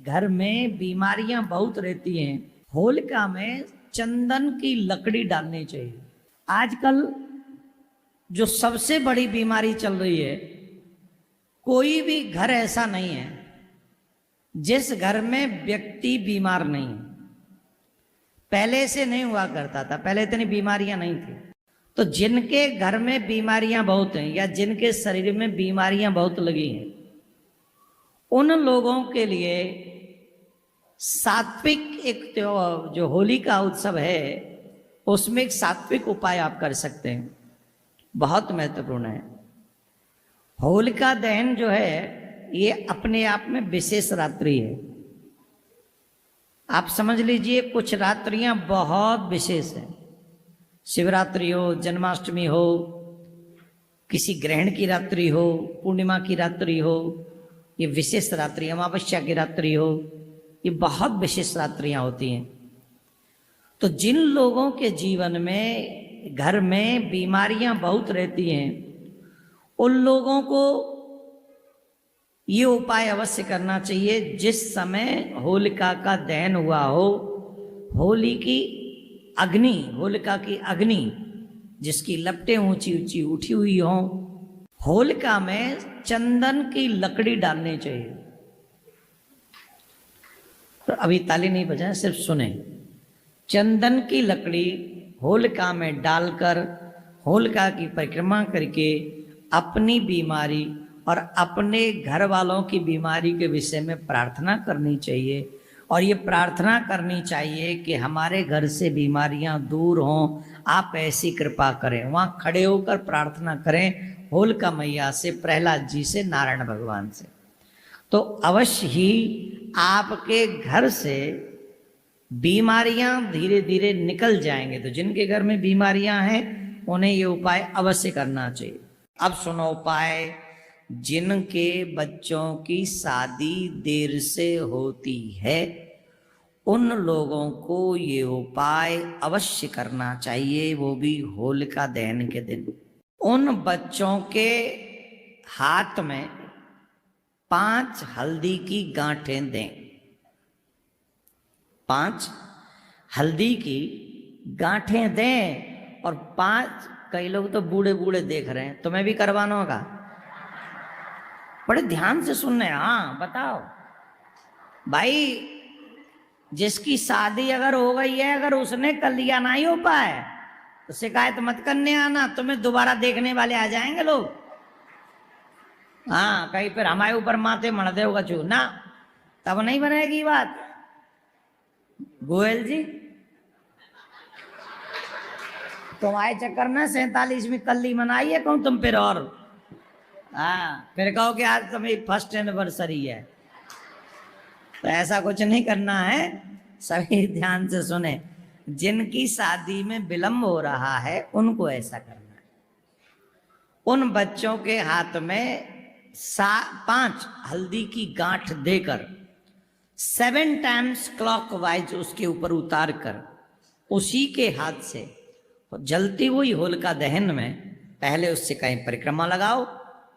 घर में बीमारियां बहुत रहती हैं, होलिका में चंदन की लकड़ी डालनी चाहिए। आजकल जो सबसे बड़ी बीमारी चल रही है, कोई भी घर ऐसा नहीं है जिस घर में व्यक्ति बीमार नहीं है। पहले से नहीं हुआ करता था, पहले इतनी बीमारियां नहीं थी। तो जिनके घर में बीमारियां बहुत हैं या जिनके शरीर में बीमारियां बहुत लगी हैं, उन लोगों के लिए सात्विक एक जो होली का उत्सव है, उसमें एक सात्विक उपाय आप कर सकते हैं, बहुत महत्वपूर्ण है। होलिका दहन जो है ये अपने आप में विशेष रात्रि है। आप समझ लीजिए कुछ रात्रियां बहुत विशेष हैं। शिवरात्रि हो, जन्माष्टमी हो, किसी ग्रहण की रात्रि हो, पूर्णिमा की रात्रि हो, ये विशेष रात्रि, अमावस्या की रात्रि हो, ये बहुत विशेष रात्रियां होती हैं। तो जिन लोगों के जीवन में घर में बीमारियां बहुत रहती हैं, उन लोगों को ये उपाय अवश्य करना चाहिए। जिस समय होलिका का दहन हुआ हो, होली की अग्नि, होलिका की अग्नि जिसकी लपटें ऊंची ऊंची उठी हुई हों, होलिका में चंदन की लकड़ी डालनी चाहिए। तो अभी ताली नहीं बजाएं, सिर्फ सुने। चंदन की लकड़ी होलिका में डालकर होलिका की परिक्रमा करके अपनी बीमारी और अपने घर वालों की बीमारी के विषय में प्रार्थना करनी चाहिए। और ये प्रार्थना करनी चाहिए कि हमारे घर से बीमारियां दूर हों, आप ऐसी कृपा करें। वहाँ खड़े होकर प्रार्थना करें होलिका मैया से, प्रहलाद जी से, नारायण भगवान से। तो अवश्य ही आपके घर से बीमारियां धीरे धीरे निकल जाएंगे। तो जिनके घर में बीमारियां हैं उन्हें ये उपाय अवश्य करना चाहिए। अब सुनो उपाय। जिनके बच्चों की शादी देर से होती है, उन लोगों को ये उपाय अवश्य करना चाहिए, वो भी होलिका दहन के दिन। उन बच्चों के हाथ में 5 हल्दी की गांठें दें। 5 हल्दी की गांठें दें और 5, कई लोग तो बूढ़े बूढ़े देख रहे हैं, तुम्हें भी करवाना होगा। बड़े ध्यान से सुनने। हाँ बताओ भाई, जिसकी शादी अगर हो गई है, अगर उसने कर लिया ना ही हो पाए तो शिकायत मत करने आना, तुम्हें दोबारा देखने वाले आ जाएंगे लोग। हाँ, कहीं फिर हमारे ऊपर माथे मर दे होगा चू ना, तब नहीं बनेगी बात। गोयल जी, तुम्हारे चक्कर में 47वीं कल्ली मनाई है कहूँ तुम फिर, और हाँ फिर कहो कि आज तुम्हारी फर्स्ट एनिवर्सरी है। तो ऐसा कुछ नहीं करना है, सभी ध्यान से सुने। जिनकी शादी में विलंब हो रहा है उनको ऐसा करना है। उन बच्चों के हाथ में 5 हल्दी की गांठ देकर 7 टाइम्स क्लॉकवाइज उसके ऊपर उतार कर उसी के हाथ से जलती हुई होलिका दहन में पहले उससे कहीं परिक्रमा लगाओ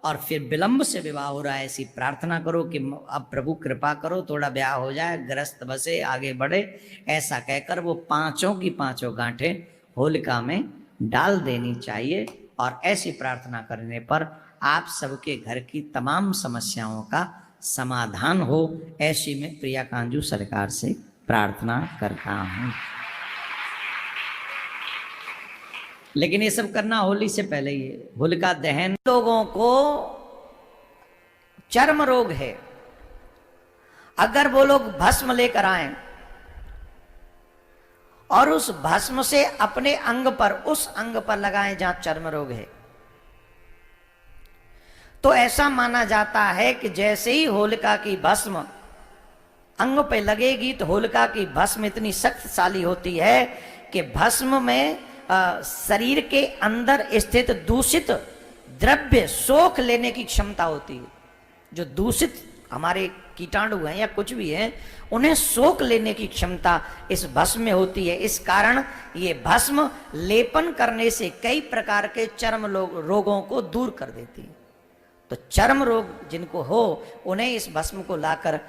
और फिर विलंब से विवाह हो रहा है ऐसी प्रार्थना करो कि अब प्रभु कृपा करो, थोड़ा ब्याह हो जाए, ग्रस्त बसे, आगे बढ़े। ऐसा कहकर वो 5 की 5 गांठें होलिका में डाल देनी चाहिए। और ऐसी प्रार्थना करने पर आप सबके घर की तमाम समस्याओं का समाधान हो, ऐसी मैं प्रिया कांजू सरकार से प्रार्थना करता हूँ। लेकिन ये सब करना होली से पहले ही है। होलिका दहन, लोगों को चर्म रोग है, अगर वो लोग भस्म लेकर आए और उस भस्म से अपने अंग पर, उस अंग पर लगाएं जहां चर्म रोग है, तो ऐसा माना जाता है कि जैसे ही होलिका की भस्म अंग पे लगेगी तो होलिका की भस्म इतनी शक्तिशाली होती है कि भस्म में शरीर के अंदर स्थित दूषित द्रव्य सोख लेने की क्षमता होती है। जो दूषित हमारे कीटाणु हैं या कुछ भी हैं, उन्हें सोख लेने की क्षमता इस भस्म में होती है। इस कारण ये भस्म लेपन करने से कई प्रकार के चर्म रोगों को दूर कर देती है। तो चर्म रोग जिनको हो, उन्हें इस भस्म को लाकर